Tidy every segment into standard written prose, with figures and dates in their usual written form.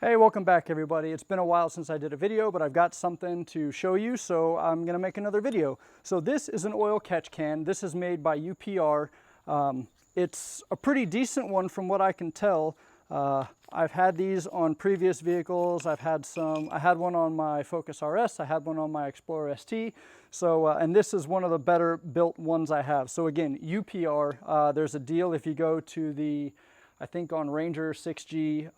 Hey, welcome back everybody. It's been a while since I did a video, but I've got something to show you, so I'm gonna make another video. So this is an oil catch can. This is made by UPR. It's a pretty decent one from what I can tell. I've had these on previous vehicles. I had one on my Focus RS, I had one on my Explorer ST. So, and this is one of the better built ones I have. So again, UPR, there's a deal if you go to the, I think on Ranger 6G,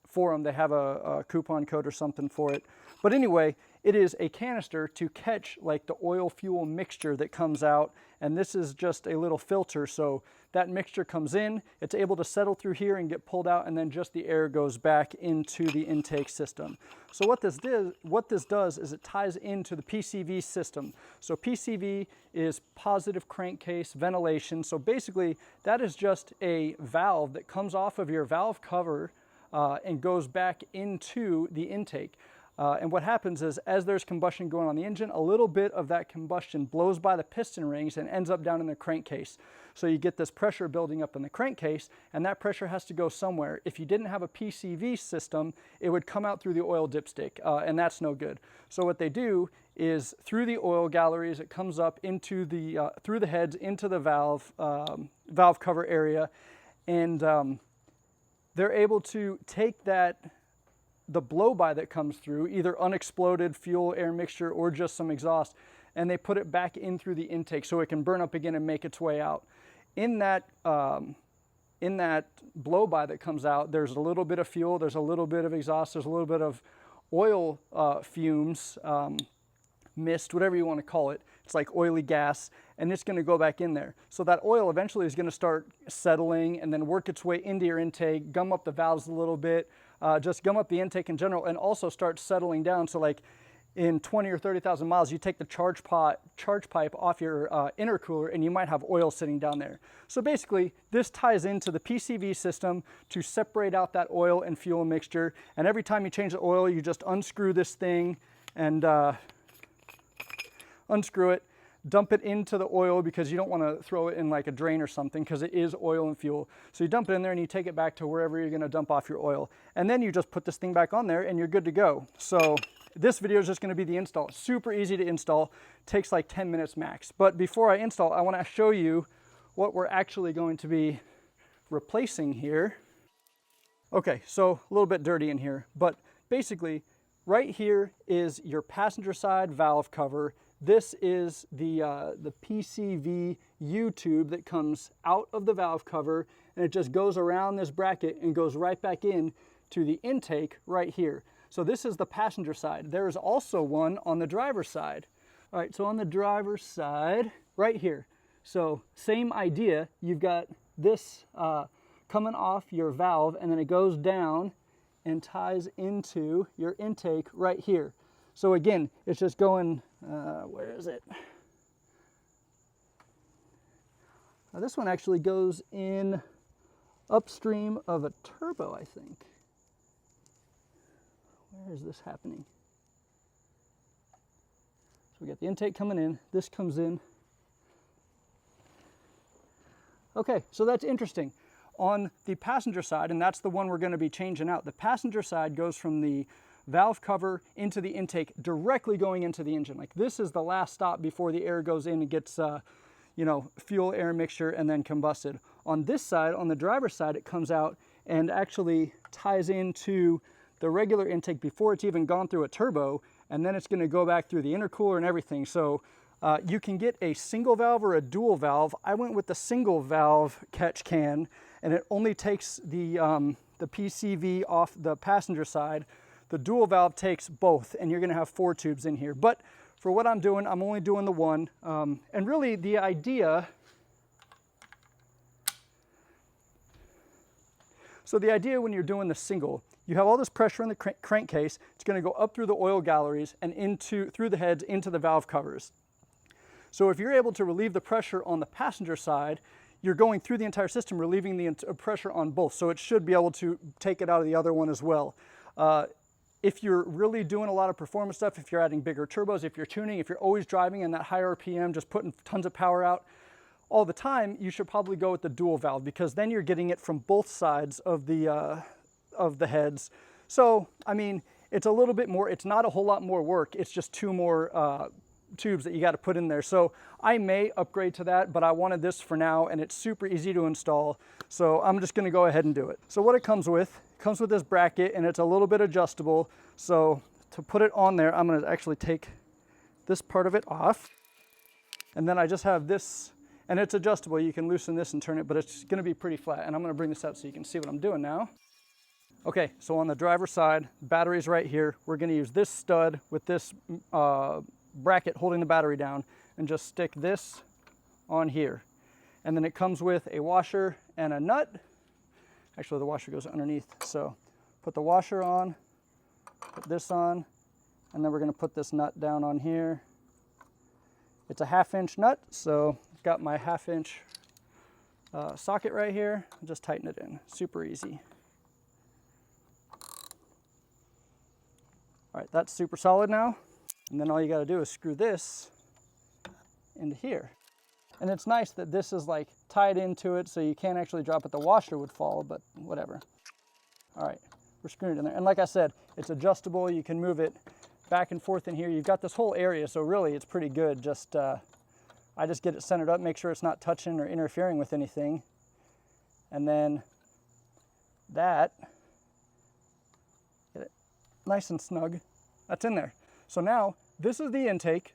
forum, they have a coupon code or something for it. But anyway, it is a canister to catch like the oil fuel mixture that comes out, and this is just a little filter, so that mixture comes in, it's able to settle through here and get pulled out, and then just the air goes back into the intake system. So what this does is it ties into the PCV system. So PCV is positive crankcase ventilation. So basically that is just a valve that comes off of your valve cover and goes back into the intake. And what happens is, as there's combustion going on the engine, a little bit of that combustion blows by the piston rings and ends up down in the crankcase. So you get this pressure building up in the crankcase, and that pressure has to go somewhere. If you didn't have a PCV system, it would come out through the oil dipstick, and that's no good. So what they do is, through the oil galleries, it comes up into the, through the heads, into the valve cover area, and they're able to take the blow-by that comes through, either unexploded fuel air mixture or just some exhaust, and they put it back in through the intake so it can burn up again and make its way out. In that blow-by that comes out, there's a little bit of fuel, there's a little bit of exhaust, there's a little bit of oil fumes, mist, whatever you want to call it. It's like oily gas, and it's going to go back in there. So that oil eventually is going to start settling and then work its way into your intake, gum up the valves a little bit, just gum up the intake in general, and also start settling down. So like in 20 or 30,000 miles, you take the charge pipe off your intercooler, and you might have oil sitting down there. So basically, this ties into the PCV system to separate out that oil and fuel mixture. And every time you change the oil, you just unscrew this thing and unscrew it, dump it into the oil, because you don't want to throw it in like a drain or something, because it is oil and fuel. So you dump it in there and you take it back to wherever you're going to dump off your oil. And then you just put this thing back on there and you're good to go. So this video is just going to be the install. Super easy to install, takes like 10 minutes max. But before I install, I want to show you what we're actually going to be replacing here. Okay, so a little bit dirty in here, but basically right here is your passenger side valve cover. This is the PCV U-tube that comes out of the valve cover, and it just goes around this bracket and goes right back in to the intake right here. So this is the passenger side. There is also one on the driver's side. All right, so on the driver's side, right here. So same idea, you've got this coming off your valve, and then it goes down and ties into your intake right here. So again, it's just going, where is it? Now this one actually goes in upstream of a turbo, I think. Where is this happening? So we got the intake coming in, this comes in. Okay, so that's interesting. On the passenger side, and that's the one we're going to be changing out, the passenger side goes from the valve cover into the intake, directly going into the engine. Like this is the last stop before the air goes in and gets, you know, fuel air mixture and then combusted. On this side, on the driver's side, it comes out and actually ties into the regular intake before it's even gone through a turbo, and then it's going to go back through the intercooler and everything. So you can get a single valve or a dual valve. I went with the single valve catch can, and it only takes the PCV off the passenger side. The dual valve takes both, and you're going to have 4 tubes in here. But for what I'm doing, I'm only doing the one. And really the idea, so the idea when you're doing the single, you have all this pressure in the crankcase. It's going to go up through the oil galleries and through the heads into the valve covers. So if you're able to relieve the pressure on the passenger side, you're going through the entire system, relieving the pressure on both. So it should be able to take it out of the other one as well. If you're really doing a lot of performance stuff, if you're adding bigger turbos, if you're tuning, if you're always driving in that high RPM, just putting tons of power out all the time, you should probably go with the dual valve, because then you're getting it from both sides of the heads. So, I mean, it's a little bit more, it's not a whole lot more work. It's just 2 more tubes that you got to put in there. So I may upgrade to that, but I wanted this for now, and it's super easy to install. So I'm just going to go ahead and do it. So what it comes with this bracket, and it's a little bit adjustable. So to put it on there, I'm going to actually take this part of it off. And then I just have this, and it's adjustable. You can loosen this and turn it, but it's going to be pretty flat. And I'm going to bring this out so you can see what I'm doing now. Okay, so on the driver's side, battery's right here. We're going to use this stud with this bracket holding the battery down and just stick this on here. And then it comes with a washer and a nut. Actually, the washer goes underneath. So put the washer on, put this on, and then we're going to put this nut down on here. It's a 1/2 inch nut, so I've got my 1/2 inch socket right here. I'll just tighten it in, super easy. All right, that's super solid now. And then all you gotta do is screw this into here. And it's nice that this is like tied into it so you can't actually drop it. The washer would fall, but whatever. All right, we're screwing it in there. And like I said, it's adjustable. You can move it back and forth in here. You've got this whole area, so really it's pretty good. Just I just get it centered up, make sure it's not touching or interfering with anything. And then that, get it nice and snug, that's in there. So now this is the intake.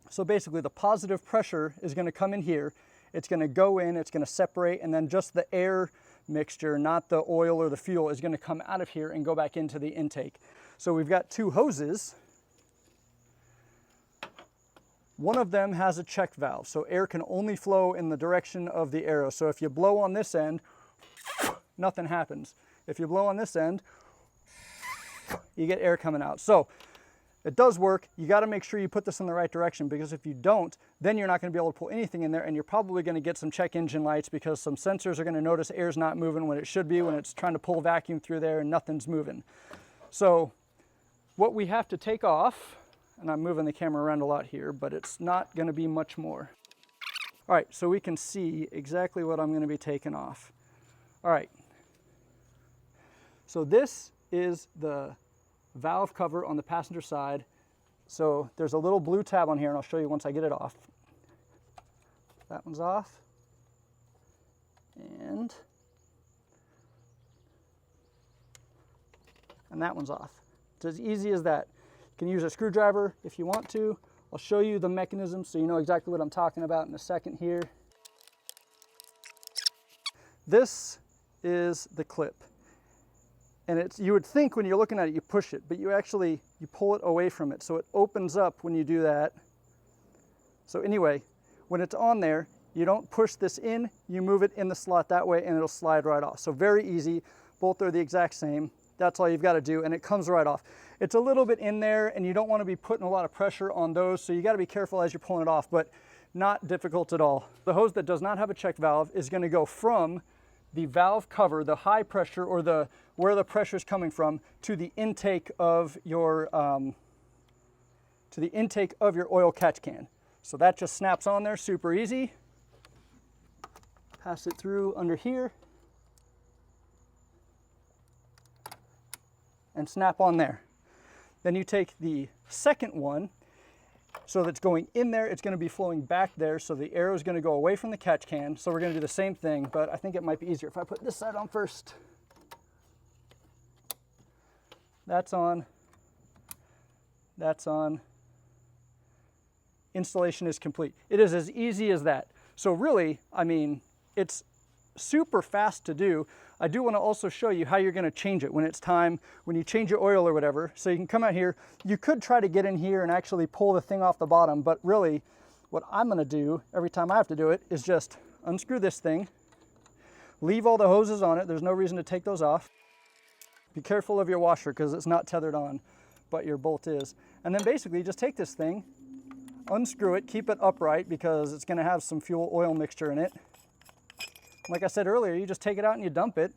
So basically the positive pressure is going to come in here. It's going to go in, it's going to separate, and then just the air mixture, not the oil or the fuel, is going to come out of here and go back into the intake. So we've got 2 hoses. One of them has a check valve, so air can only flow in the direction of the arrow. So if you blow on this end, nothing happens. If you blow on this end, you get air coming out. So it does work. You got to make sure you put this in the right direction, because if you don't, then you're not going to be able to pull anything in there, and you're probably going to get some check engine lights because some sensors are going to notice air's not moving when it should be, when it's trying to pull vacuum through there and nothing's moving. So what we have to take off, and I'm moving the camera around a lot here, but it's not going to be much more. All right, so we can see exactly what I'm going to be taking off. All right, so this is the valve cover on the passenger side. So there's a little blue tab on here, and I'll show you once I get it off. That one's off. And that one's off. It's as easy as that. You can use a screwdriver if you want to. I'll show you the mechanism so you know exactly what I'm talking about in a second here. This is the clip. And it's, you would think when you're looking at it, you push it, but you pull it away from it. So it opens up when you do that. So anyway, when it's on there, you don't push this in, you move it in the slot that way and it'll slide right off. So very easy. Both are the exact same. That's all you've got to do, and it comes right off. It's a little bit in there, and you don't want to be putting a lot of pressure on those, so you got to be careful as you're pulling it off, but not difficult at all. The hose that does not have a check valve is going to go from the valve cover, the high pressure, or where the pressure is coming from, to the intake of your oil catch can. So that just snaps on there, super easy. Pass it through under here. And snap on there. Then you take the second one, so that's going in there, it's going to be flowing back there, so the arrow is going to go away from the catch can. So we're going to do the same thing, but I think it might be easier if I put this side on first. That's on. That's on. Installation is complete. It is as easy as that. So really, I mean, it's super fast to do. I do want to also show you how you're going to change it when it's time, when you change your oil or whatever. So you can come out here. You could try to get in here and actually pull the thing off the bottom, but really what I'm going to do every time I have to do it is just unscrew this thing, leave all the hoses on it. There's no reason to take those off. Be careful of your washer because it's not tethered on, but your bolt is. And then basically just take this thing, unscrew it, keep it upright because it's going to have some fuel oil mixture in it. Like I said earlier, you just take it out and you dump it,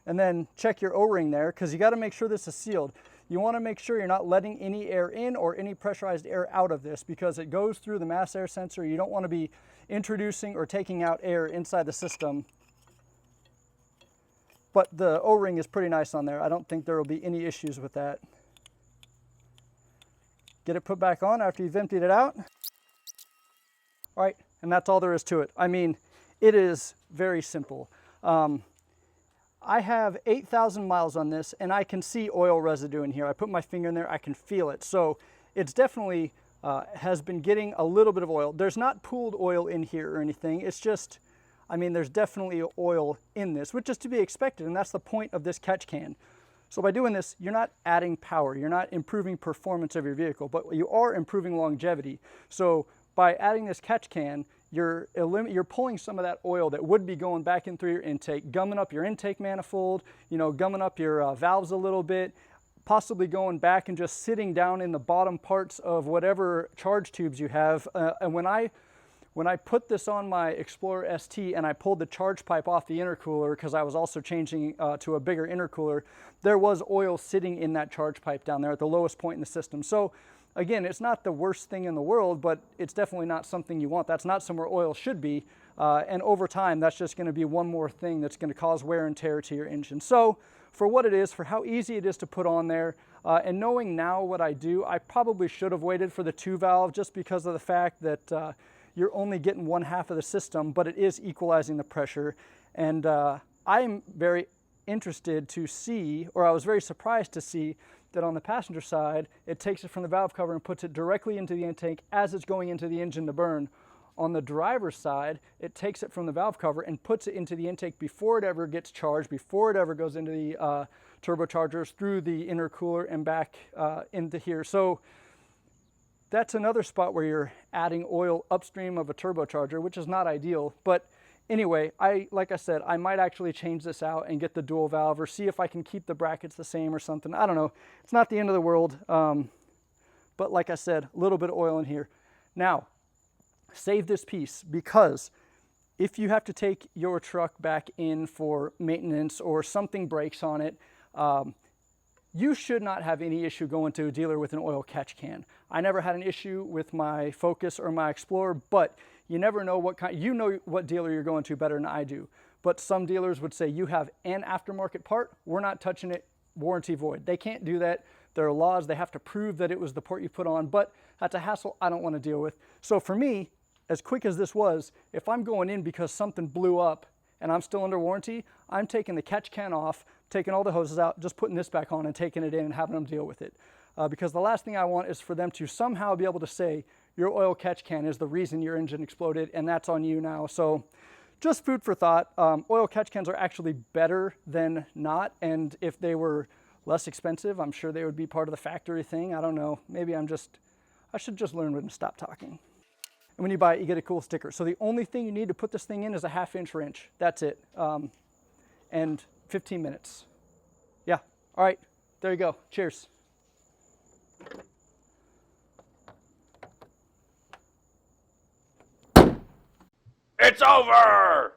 and then check your O-ring there, because you got to make sure this is sealed. You want to make sure you're not letting any air in or any pressurized air out of this, because it goes through the mass air sensor. You don't want to be introducing or taking out air inside the system but the O-ring is pretty nice on there. I don't think there will be any issues with that. Get it put back on after you've emptied it out. All right, and that's all there is to it. I mean, it is very simple. I have 8,000 miles on this, and I can see oil residue in here. I put my finger in there, I can feel it. So it's definitely has been getting a little bit of oil. There's not pooled oil in here or anything. It's just, I mean, there's definitely oil in this, which is to be expected, and that's the point of this catch can. So by doing this, you're not adding power, you're not improving performance of your vehicle, but you are improving longevity. So by adding this catch can, you're pulling some of that oil that would be going back in through your intake, gumming up your intake manifold, you know, gumming up your valves a little bit, possibly going back and just sitting down in the bottom parts of whatever charge tubes you have. And when I put this on my Explorer ST and I pulled the charge pipe off the intercooler, because I was also changing to a bigger intercooler, there was oil sitting in that charge pipe down there at the lowest point in the system. So again, it's not the worst thing in the world, but it's definitely not something you want. That's not somewhere oil should be. And over time, that's just going to be one more thing that's going to cause wear and tear to your engine. So for what it is, for how easy it is to put on there, and knowing now what I do, I probably should have waited for the 2-valve just because of the fact that you're only getting one half of the system, but it is equalizing the pressure. And I'm very interested to see, or I was very surprised to see, that on the passenger side, it takes it from the valve cover and puts it directly into the intake as it's going into the engine to burn. On the driver's side, it takes it from the valve cover and puts it into the intake before it ever gets charged, before it ever goes into the turbochargers, through the intercooler and back into here. So that's another spot where you're adding oil upstream of a turbocharger, which is not ideal. But anyway, like I said, I might actually change this out and get the dual valve, or see if I can keep the brackets the same or something. I don't know. It's not the end of the world. But like I said, a little bit of oil in here. Now, save this piece, because if you have to take your truck back in for maintenance or something breaks on it, you should not have any issue going to a dealer with an oil catch can. I never had an issue with my Focus or my Explorer, but you never know what kind, you know what dealer you're going to better than I do. But some dealers would say, you have an aftermarket part, we're not touching it, warranty void. They can't do that. There are laws, they have to prove that it was the part you put on, but that's a hassle I don't want to deal with. So for me, as quick as this was, if I'm going in because something blew up and I'm still under warranty, I'm taking the catch can off, taking all the hoses out, just putting this back on and taking it in and having them deal with it. Because the last thing I want is for them to somehow be able to say, your oil catch can is the reason your engine exploded, and that's on you now. So just food for thought. Oil catch cans are actually better than not, and if they were less expensive, I'm sure they would be part of the factory thing. I don't know. Maybe I should just learn when to stop talking. And when you buy it, you get a cool sticker. So the only thing you need to put this thing in is a 1/2 wrench. That's it. And 15 minutes. Yeah. All right. There you go. Cheers. It's over!